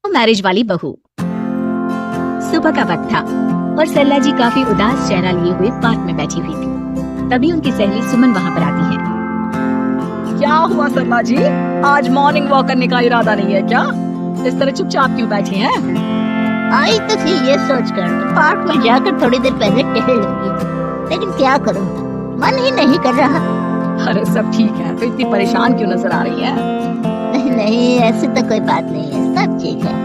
Marriage वाली बहू। सुबह का वक्त था और सरला जी काफी उदास चेहरा लिए हुए पार्क में बैठी हुई थी। तभी उनकी सहेली सुमन वहाँ पर आती है। क्या हुआ सरला जी, आज मॉर्निंग वॉक करने का इरादा नहीं है क्या? इस तरह चुपचाप क्यों बैठी हैं? आई तो थी ये सोचकर कि पार्क में जाकर थोड़ी देर पहले टहल लूंगी, लेकिन क्या करूं, मन ही नहीं कर रहा। अरे सब ठीक है, तो इतनी परेशान क्यों नजर आ रही है? नहीं, ऐसी तो कोई बात नहीं है, सब ठीक है।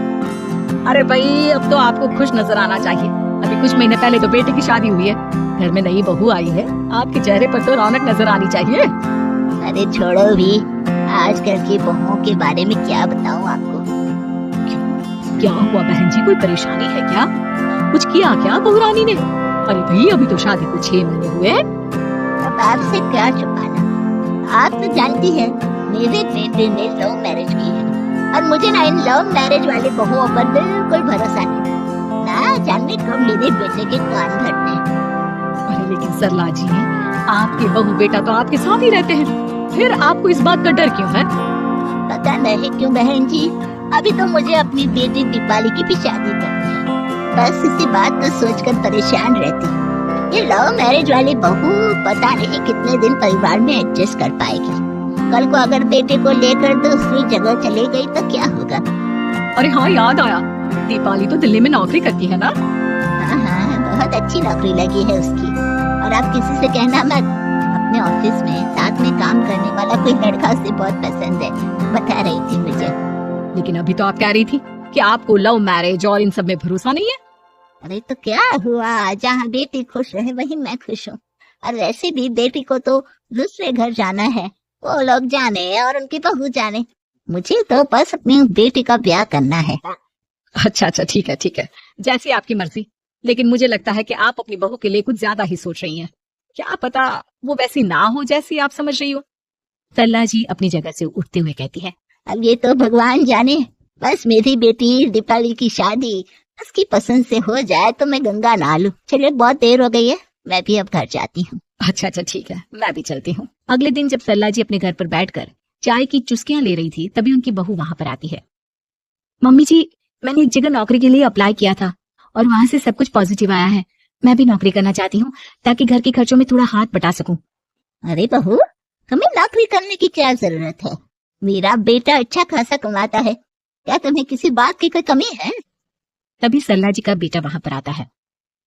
अरे भाई, अब तो आपको खुश नजर आना चाहिए। अभी कुछ महीने पहले तो बेटे की शादी हुई है, घर में नई बहू आई है, आपके चेहरे पर तो रौनक नजर आनी चाहिए। अरे छोड़ो भी, आजकल की बहुओं के बारे में क्या बताऊं आपको। क्या हुआ बहन जी, कोई परेशानी है क्या? कुछ किया क्या बहू रानी ने? अरे भाई, अभी तो शादी को 6 महीने हुए। अब आपसे क्या छुपाना, आप तो जानती है मेरे बेटे ने लव मैरिज की है और मुझे ना इन लव मैरिज वाली बहुओं पर बिल्कुल भरोसा नहीं। ना जाने कब मेरे बेटे के कान फटने। अरे लेकिन सरला जी, आपके बहू बेटा तो आपके साथ ही रहते हैं, फिर आपको इस बात का डर क्यों है? पता नहीं क्यों बहन जी, अभी तो मुझे अपनी बेटी दीपाली की भी शादी करनी है। बस इसी बात को सोचकर परेशान रहती हूँ। ये लव मैरिज वाली बहू पता नहीं कितने दिन परिवार में एडजस्ट कर पाएगी। कल को अगर बेटे को लेकर दूसरी जगह चली गई तो क्या होगा? अरे हाँ, याद आया, दीपाली तो दिल्ली में नौकरी करती है ना? हाँ, बहुत अच्छी नौकरी लगी है उसकी। और आप किसी से कहना मत, अपने ऑफिस में साथ में काम करने वाला कोई लड़का उसे बहुत पसंद है, बता रही थी मुझे। लेकिन अभी तो आप कह रही थी कि आपको लव मैरिज और इन सब में भरोसा नहीं है। अरे तो क्या हुआ, जहाँ बेटी खुश रहे वही मैं खुश हूँ। और वैसे भी बेटी को तो दूसरे घर जाना है, वो लोग जाने और उनकी बहू जाने, मुझे तो बस अपनी बेटी का ब्याह करना है। अच्छा, ठीक है, जैसी आपकी मर्जी। लेकिन मुझे लगता है कि आप अपनी बहू के लिए कुछ ज्यादा ही सोच रही हैं। क्या पता वो वैसी ना हो जैसी आप समझ रही हो। सरला जी अपनी जगह से उठते हुए कहती है, अब ये तो भगवान जाने, बस मेरी बेटी दीपाली की शादी उसकी पसंद से हो जाए तो मैं गंगा नहा लूं। चलिए बहुत देर हो गई है, मैं भी अब घर जाती हूँ। अच्छा, ठीक है, मैं भी चलती हूँ। अगले दिन जब सरला जी अपने घर पर बैठकर चाय की चुस्कियां ले रही थी, तभी उनकी बहू वहां पर आती है। मम्मी जी, मैंने एक जगह नौकरी के लिए अप्लाई किया था और वहां से सब कुछ पॉजिटिव आया है। मैं भी नौकरी करना चाहती हूँ ताकि घर के खर्चों में थोड़ा हाथ बटा सकूं। अरे बहू, तुम्हें नौकरी करने की क्या जरूरत है? मेरा बेटा अच्छा खासा कमाता है, क्या तुम्हें किसी बात की कोई कमी है? तभी सरला जी का बेटा वहां पर आता है।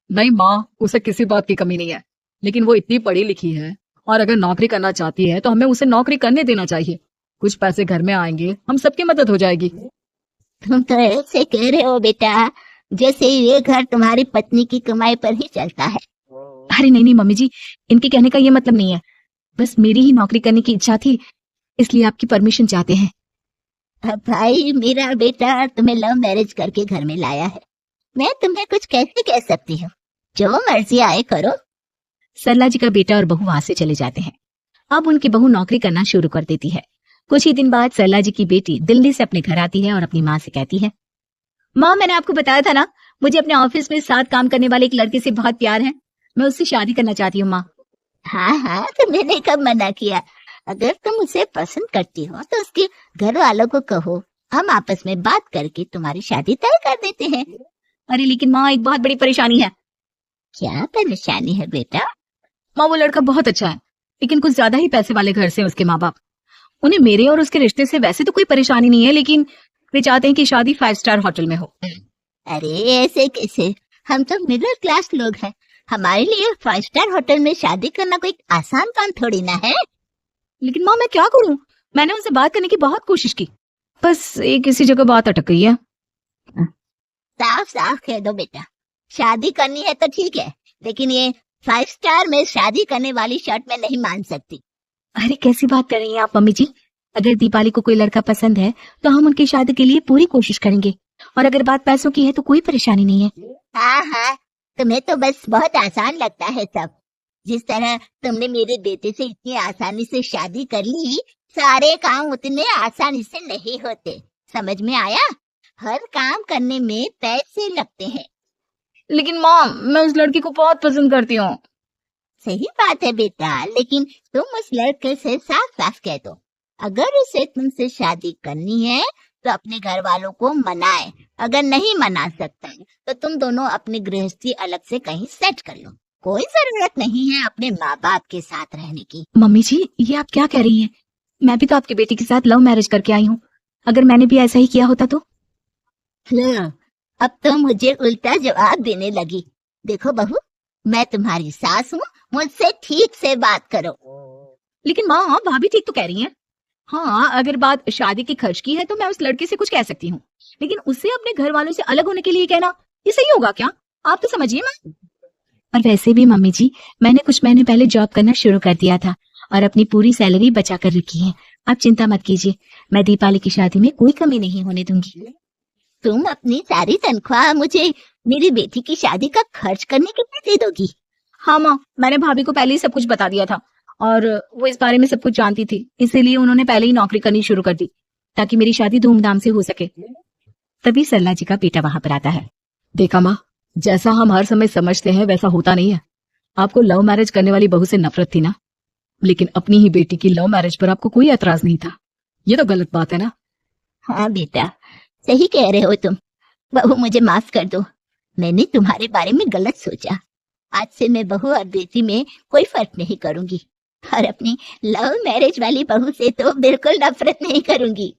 नहीं माँ, उसे किसी बात की कमी नहीं है, लेकिन वो इतनी पढ़ी लिखी है और अगर नौकरी करना चाहती है तो हमें उसे नौकरी करने देना चाहिए। कुछ पैसे घर में आएंगे, हम सबकी मदद हो जाएगी। तुम तो ऐसे कह रहे हो बेटा जैसे ये घर तुम्हारी पत्नी की कमाई पर ही चलता है। अरे नहीं मम्मी जी, इनके कहने का ये मतलब नहीं है, बस मेरी ही नौकरी करने की इच्छा थी, इसलिए आपकी परमिशन चाहते हैं। अब भाई, मेरा बेटा तुम्हें लव मैरिज करके घर में लाया है, मैं तुम्हें कुछ कैसे कह सकती हूँ? जो मर्जी आए करो। सरला जी का बेटा और बहू वहां से चले जाते हैं। अब उनकी बहू नौकरी करना शुरू कर देती है। कुछ ही दिन बाद सरला जी की बेटी दिल्ली से अपने घर आती है और अपनी माँ से कहती है, माँ, मैंने आपको बताया था ना, मुझे अपने ऑफिस में साथ काम करने वाले एक लड़के से बहुत प्यार है, मैं उससे शादी करना चाहती हूँ माँ। हाँ, तो मैंने कब मना किया? अगर तुम उसे पसंद करती हो तो उसके घर वालों को कहो, हम आपस में बात करके तुम्हारी शादी तय कर देते हैं। अरे लेकिन माँ, एक बहुत बड़ी परेशानी है। क्या परेशानी है बेटा? माँ, वो लड़का बहुत अच्छा है, लेकिन कुछ ज्यादा ही पैसे वाले घर से उसके माँ बाप। उन्हें मेरे और उसके रिश्ते से वैसे तो कोई परेशानी नहीं है, लेकिन वे चाहते हैं कि शादी 5 स्टार होटल में हो। अरे ऐसे कैसे, हम तो मिडिल क्लास लोग हैं, हमारे लिए 5 स्टार होटल में शादी करना कोई आसान काम थोड़ी ना है। लेकिन माँ, मैं क्या करूँ? मैंने उनसे बात करने की बहुत कोशिश की, बस एक किसी जगह बात अटक गई है। साफ साफ कह दो बेटा, शादी करनी है तो ठीक है, लेकिन ये 5 स्टार में शादी करने वाली शर्त मैं नहीं मान सकती। अरे कैसी बात कर रही हैं आप मम्मी जी? अगर दीपाली को कोई लड़का पसंद है तो हम उनकी शादी के लिए पूरी कोशिश करेंगे, और अगर बात पैसों की है तो कोई परेशानी नहीं है। हाँ, तुम्हें तो बस बहुत आसान लगता है सब। जिस तरह तुमने मेरे बेटे से इतनी आसानी से शादी कर ली, सारे काम उतने आसानी से नहीं होते, समझ में आया? हर काम करने में पैसे लगते हैं। लेकिन माँ, मैं उस लड़की को बहुत पसंद करती हूँ। सही बात है बेटा, लेकिन तुम उस लड़के से साफ साफ कह दो, अगर उसे तुमसे शादी करनी है तो अपने घर वालों को मनाए अगर नहीं मना सकता है तो तुम दोनों अपनी गृहस्थी अलग से कहीं सेट कर लो। कोई जरूरत नहीं है अपने माँ बाप के साथ रहने की। मम्मी जी, ये आप क्या कह रही हैं? मैं भी तो आपकी बेटी के साथ लव मैरिज करके आई हूँ। अगर मैंने भी ऐसा ही किया होता तो? लो, अब तो मुझे उल्टा जवाब देने लगी। देखो बहू, मैं तुम्हारी सास हूँ, मुझसे ठीक से बात करो। लेकिन माँ, भाभी ठीक तो कह रही हैं। हाँ, अगर बात शादी के खर्च की है तो मैं उस लड़के से कुछ कह सकती हूँ, लेकिन उससे अपने घर वालों से अलग होने के लिए कहना, ये सही होगा क्या? आप तो समझिए माँ। और वैसे भी मम्मी जी, मैंने कुछ महीने पहले जॉब करना शुरू कर दिया था और अपनी पूरी सैलरी बचा कर रखी है। आप चिंता मत कीजिए, मैं दीपाली की शादी में कोई कमी नहीं होने दूंगी। तुम अपनी सारी तनख्वाह मुझे मेरी बेटी की शादी का खर्च करने के लिए दे दोगी? हाँ माँ, मैंने भाभी को पहले ही सब कुछ बता दिया था और वो इस बारे में सब कुछ जानती थी, इसीलिए उन्होंने पहले ही नौकरी करनी शुरू कर दी ताकि मेरी शादी धूमधाम से हो सके। तभी सरला जी का बेटा वहां पर आता है। देखा माँ, जैसा हम हर समय समझते हैं वैसा होता नहीं है। आपको लव मैरिज करने वाली बहू से नफरत थी ना, लेकिन अपनी ही बेटी की लव मैरिज पर आपको कोई एतराज नहीं था। ये तो गलत बात है ना। हाँ बेटा, सही कह रहे हो तुम। बहू, मुझे माफ कर दो, मैंने तुम्हारे बारे में गलत सोचा। आज से मैं बहू और बेटी में कोई फर्क नहीं करूंगी और अपनी लव मैरिज वाली बहू से तो बिल्कुल नफरत नहीं करूंगी।